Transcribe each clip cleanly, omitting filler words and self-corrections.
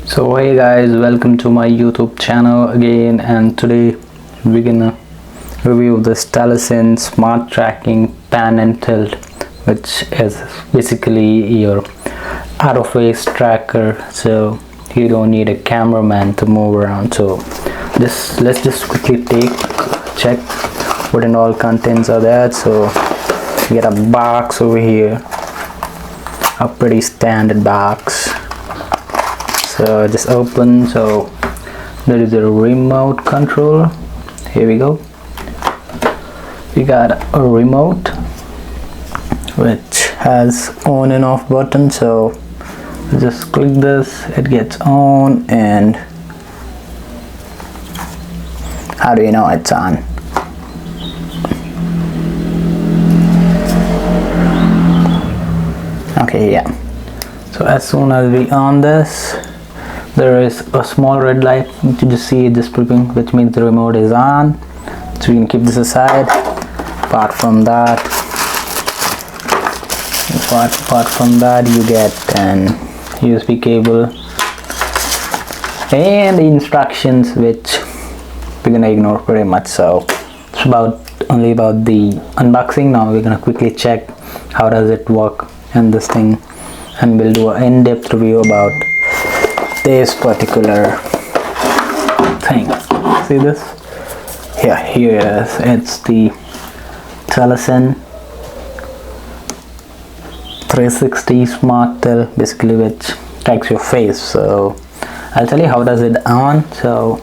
So hey guys, welcome to my YouTube channel again, and today we're gonna review this TELESIN smart tracking pan and tilt, which is basically your out of face tracker, so you don't need a cameraman to move around. So let's just quickly check what and all contents are there. So we get a box over here, a pretty standard box. So just open. So there is a remote control. Here we go. We got a remote which has on and off button. So just click this, it gets on. And how do you know it's on? Okay, yeah. So as soon as we on this, there is a small red light. You just see it just flipping, which means the remote is on. So you can keep this aside. Apart from that, you get an USB cable and the instructions, which we're gonna ignore pretty much. So it's only about the unboxing. Now we're gonna quickly check how does it work in this thing, and we'll do an in-depth review about this particular thing. See this? Yeah, here it is. It's the TELESIN 360 smart tel, basically, which tracks your face. So I'll tell you how does it on. So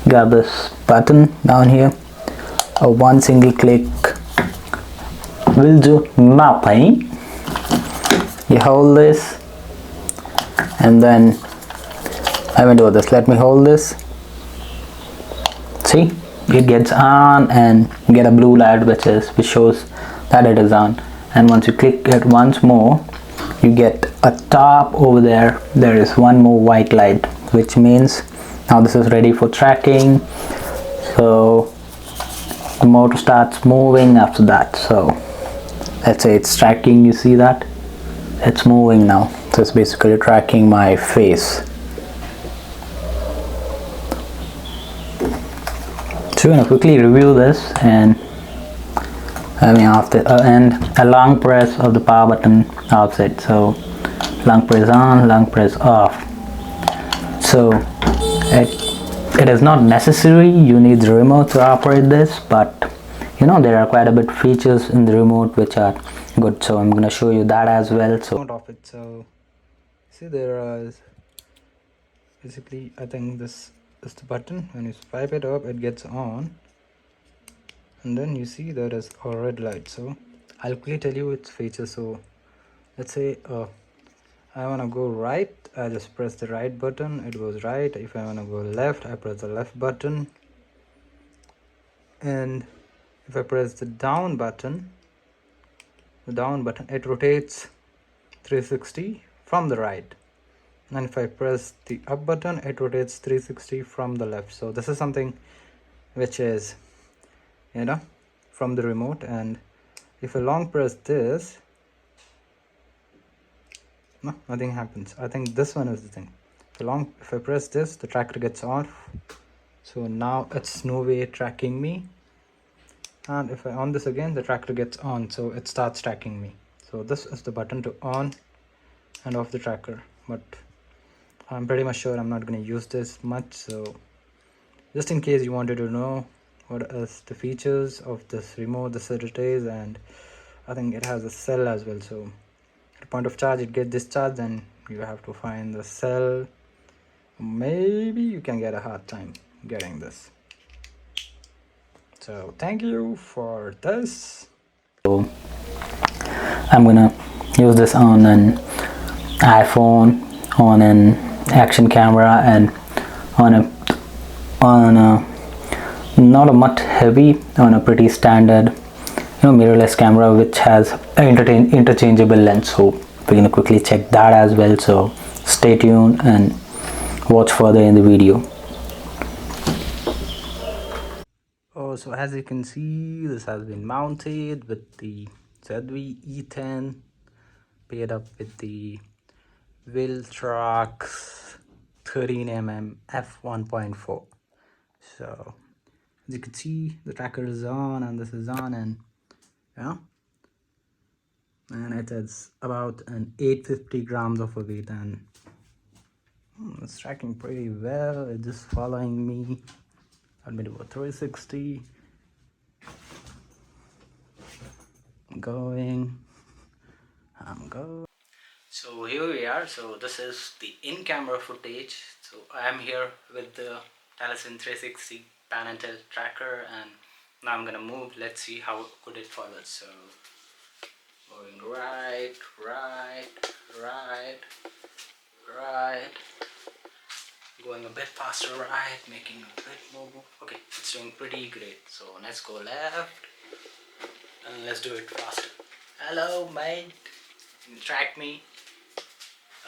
you got this button down here. A one single click will do nothing. You hold this, and then I will do this. Let me hold this. See, it gets on, and you get a blue light which shows that it is on. And once you click it once more, you get a top over there. There is one more white light, which means now this is ready for tracking. So the motor starts moving after that. So let's say it's tracking. You see that it's moving now. So it's basically tracking my face. So we're gonna quickly review this, and after and a long press of the power button opposite. So long press on, long press off. So it is not necessary you need the remote to operate this, but you know there are quite a bit features in the remote which are good. So I'm gonna show you that as well. So off it. So see, there is basically, I think this is the button. When you swipe it up, it gets on, and then you see there is a red light. So I'll quickly tell you its features. So let's say I want to go right, I just press the right button, it goes right. If I want to go left, I press the left button. And if I press the down button, it rotates 360 from the right. And if I press the up button, it rotates 360 from the left. So this is something which is, you know, from the remote. And if I long press this, no, nothing happens. I think this one is the thing. If I press this, the tracker gets off. So now it's no way tracking me. And if I on this again, the tracker gets on, so it starts tracking me. So this is the button to on and off the tracker. But I'm pretty much sure I'm not going to use this much. So just in case you wanted to know what is the features of this remote, this it is. And I think it has a cell as well. So at a point of charge, it gets discharged, and you have to find the cell. Maybe you can get a hard time getting this. So thank you for this. So I'm gonna use this on an iPhone, on an action camera, and on a not a much heavy, on a pretty standard, mirrorless camera which has an interchangeable lens. So we're gonna quickly check that as well. So stay tuned and watch further in the video. So as you can see, this has been mounted with the ZV E10 paired up with the will track 13 mm f1.4. So as you can see, the tracker is on and this is on, and yeah, and it is about an 850 grams of a weight, and it's tracking pretty well. It's just following me. I'll be about 360. I'm going. So here we are. So this is the in-camera footage. So I am here with the TELESIN 360 pan and tilt tracker, and now I'm gonna move. Let's see how good it follows. So going right, right, right, right. Going a bit faster right, making a bit more move. Okay, it's doing pretty great. So let's go left and let's do it faster. Hello mate, can you track me?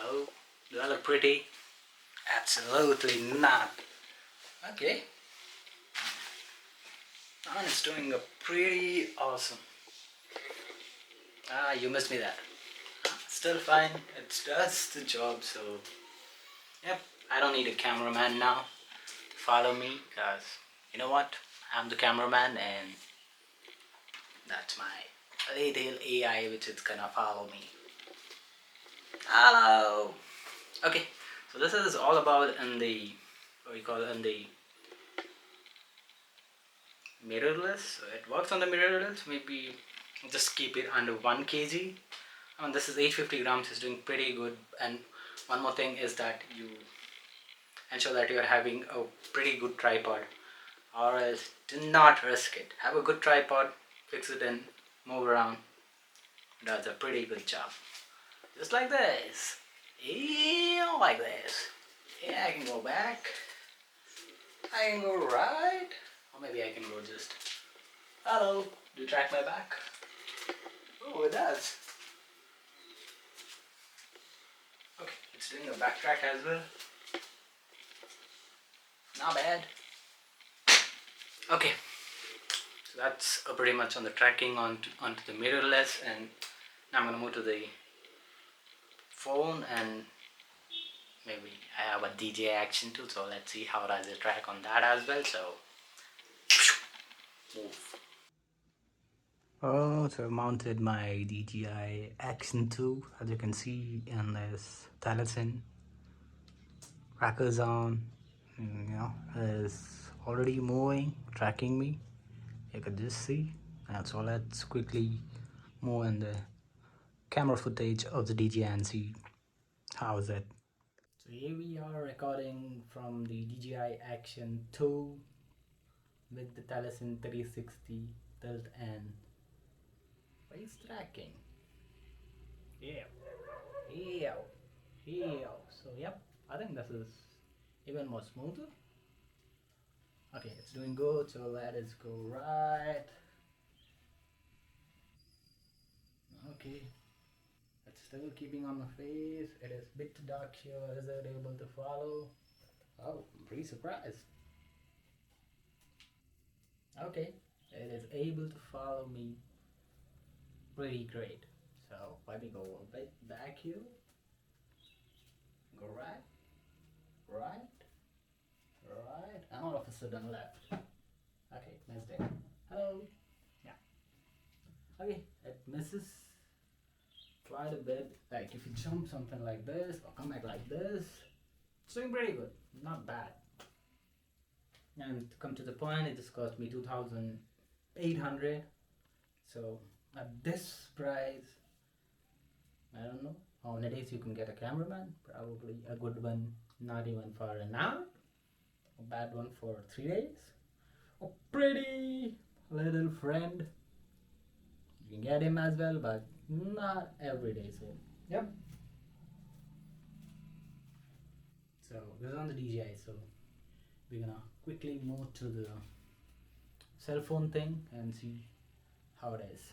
Oh, do I look pretty? Absolutely not. Okay, and it's doing a pretty awesome. Ah, you missed me that. Still fine, it does the job. So yep, I don't need a cameraman now to follow me, because you know what, I'm the cameraman and that's my little AI which is gonna follow me. Hello. Okay, so this is all about in the, what we call, in the mirrorless. So it works on the mirrorless. Maybe just keep it under 1 kg. And this is 850 grams. Is doing pretty good. And one more thing is that you ensure that you are having a pretty good tripod, or else do not risk it. Have a good tripod, fix it and move around. It does a pretty good job. Just like this. Yeah, like this. Yeah, I can go back. I can go right. Or maybe I can go just, hello, do you track my back? Oh, it does. Okay, it's doing a backtrack as well. Not bad. Okay, so that's pretty much on the tracking onto the mirrorless, and now I'm gonna move to the phone, and maybe I have a DJI action too, so let's see how does it track on that as well. So move. Oh, so I mounted my DJI Action 2, as you can see in this TELESIN. Tracker's on, is already moving, tracking me. You could just see. And so let's quickly move in the camera footage of the DJI and see how is it. So here we are recording from the DJI Action 2 with the TELESIN 360 tilt and face tracking. Yeah, yeah, yeah. So yep, I think this is even more smoother. Okay, it's doing good. So let us go right. Okay, it's still keeping on my face. It is a bit dark here. Is it able to follow? Oh, I'm pretty surprised. Okay, it is able to follow me pretty great. So let me go a bit back here. Go right, right, right, and all of a sudden left. Okay, missed it. Hello. Yeah. Okay, it misses quite a bit. Like if you jump something like this or come back like this, it's doing pretty good. Not bad. And to come to the point, it just cost me 2,800. So at this price, I don't know how many days you can get a cameraman. Probably a good one, not even for an hour. A bad one for 3 days. A pretty little friend, you can get him as well, but not every day. So yep. So this is on the DJI. So we're gonna quickly move to the cell phone thing and see how it is.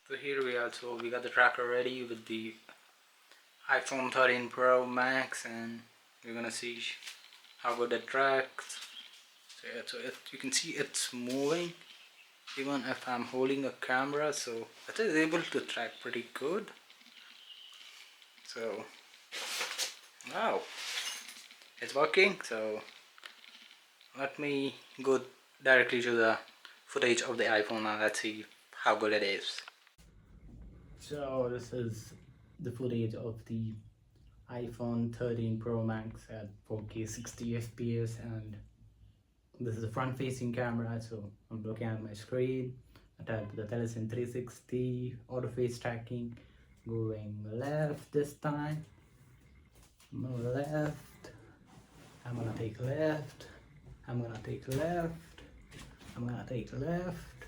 So here we are. So we got the tracker ready with the iPhone 13 Pro Max, and we're gonna see how good it tracks. So yeah, so you can see it's moving even if I'm holding a camera, so it is able to track pretty good. So wow, it's working. So let me go directly to the footage of the iPhone and let's see how good it is. So this is the footage of the iPhone 13 Pro Max at 4K 60 FPS, and this is a front facing camera, so I'm looking at my screen. I type the TELESIN 360 auto face tracking, going left this time, more left, I'm gonna take left, I'm gonna take left, I'm gonna take left,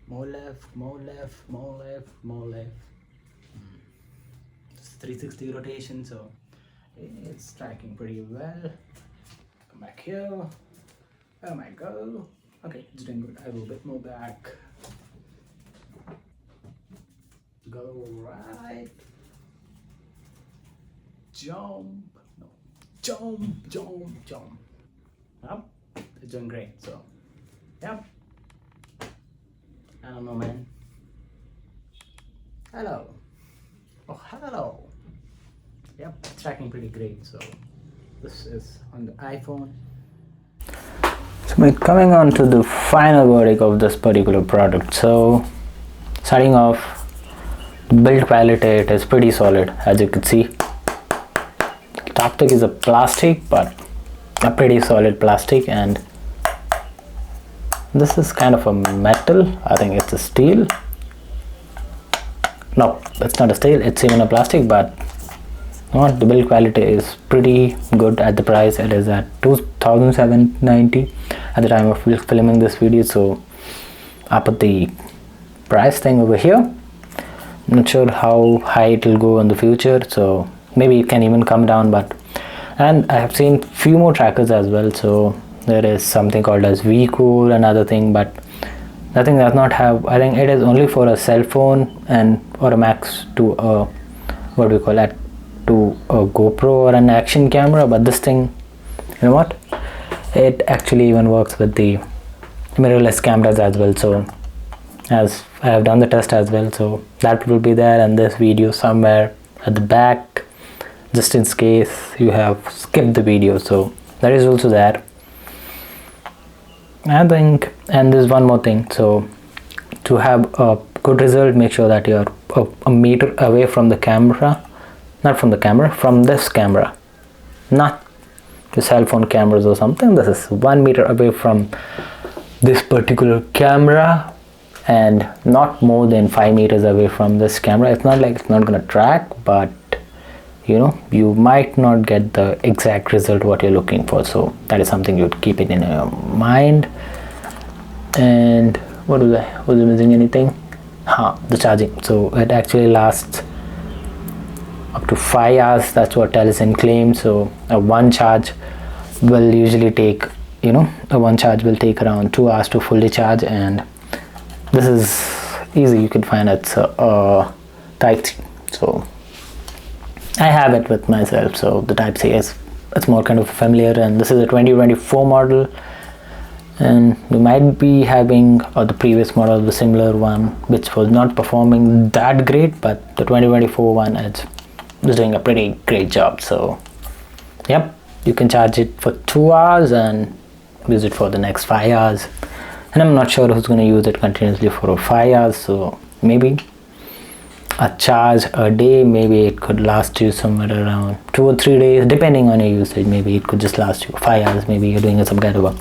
more left, more left, more left, more left. It's 360 rotation, so it's tracking pretty well. Come back here. Where am I go? Okay, it's doing good. I go a bit more back. Go right. Jump. No. Jump, jump, jump. Up. It's doing great. So, yep. I don't know, man. Hello. Oh, hello. Yep, it's tracking pretty great. So, this is on the iPhone. So we're coming on to the final verdict of this particular product. So starting off, the build quality, it is pretty solid, as you can see. The chopstick is a plastic, but a pretty solid plastic, and this is kind of a metal. I think it's a steel. No, it's not a steel, it's even a plastic, but the build quality is pretty good. At the price, it is at $2,790 at the time of filming this video. So I put the price thing over here. I'm not sure how high it will go in the future, so maybe it can even come down. And I have seen few more trackers as well. So there is something called as VCool, another thing, but nothing does not have. I think it is only for a cell phone and or a max to a what do we call that, to a GoPro or an action camera. But this thing, you know what, it actually even works with the mirrorless cameras as well. So as I have done the test as well, so that will be there in this video somewhere at the back, just in case you have skipped the video. So that is also there, I think. And there's one more thing. So to have a good result, make sure that you're a meter away from the camera. Not from the camera, from this camera, not the cell phone cameras or something. This is 1 meter away from this particular camera and not more than 5 meters away from this camera. It's not like it's not gonna track, but you know, you might not get the exact result what you're looking for. So that is something you'd keep it in your mind. And was I missing anything? The charging. So it actually lasts up to 5 hours. That's what TELESIN claims. So one charge will usually take, one charge will take around 2 hours to fully charge, and this is easy. You can find it's Type-C. So I have it with myself. So the Type-C it's more kind of familiar, and this is a 2024 model, and you might be having the previous model, the similar one, which was not performing that great, but the 2024 one is doing a pretty great job. So yep, you can charge it for 2 hours and use it for the next 5 hours. And I'm not sure who's going to use it continuously for 5 hours. So maybe a charge a day, maybe it could last you somewhere around 2 or 3 days, depending on your usage. Maybe it could just last you 5 hours. Maybe you're doing some kind of a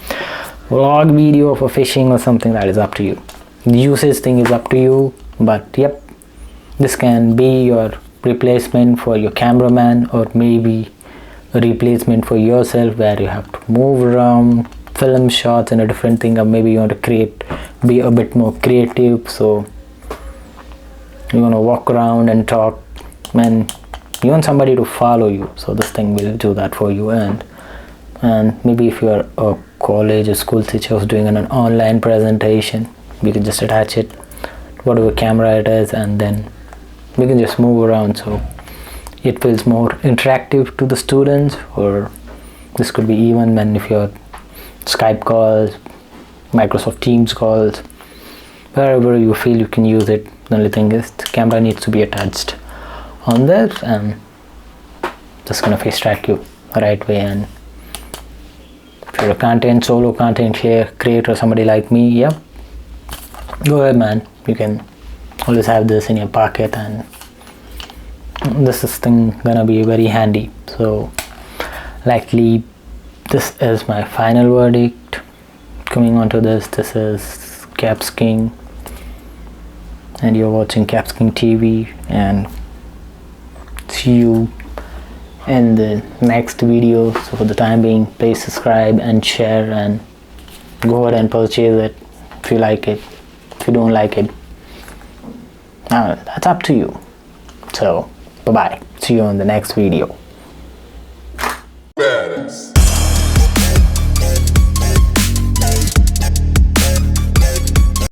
vlog video for fishing or something. That is up to you. The usage thing is up to you. But yep, this can be your replacement for your cameraman, or maybe a replacement for yourself, where you have to move around, film shots and a different thing, or maybe you want to be a bit more creative. So you want to walk around and talk, and you want somebody to follow you. So this thing will do that for you. And maybe if you're a college or school teacher who's doing an online presentation, you can just attach it to whatever camera it is, and then we can just move around. So it feels more interactive to the students. Or this could be even when if you're Skype calls, Microsoft Teams calls, wherever you feel you can use it. The only thing is the camera needs to be attached on this and just gonna face track you the right way. And if you're a solo content creator, somebody like me, yeah, go ahead, man. You can always have this in your pocket, and this is thing gonna be very handy. So likely this is my final verdict coming onto this. This is Caps King, and you're watching Caps King TV, and see you in the next video. So for the time being, please subscribe and share, and go ahead and purchase it if you like it. If you don't like it, that's up to you. So bye bye, see you in the next video. Badass.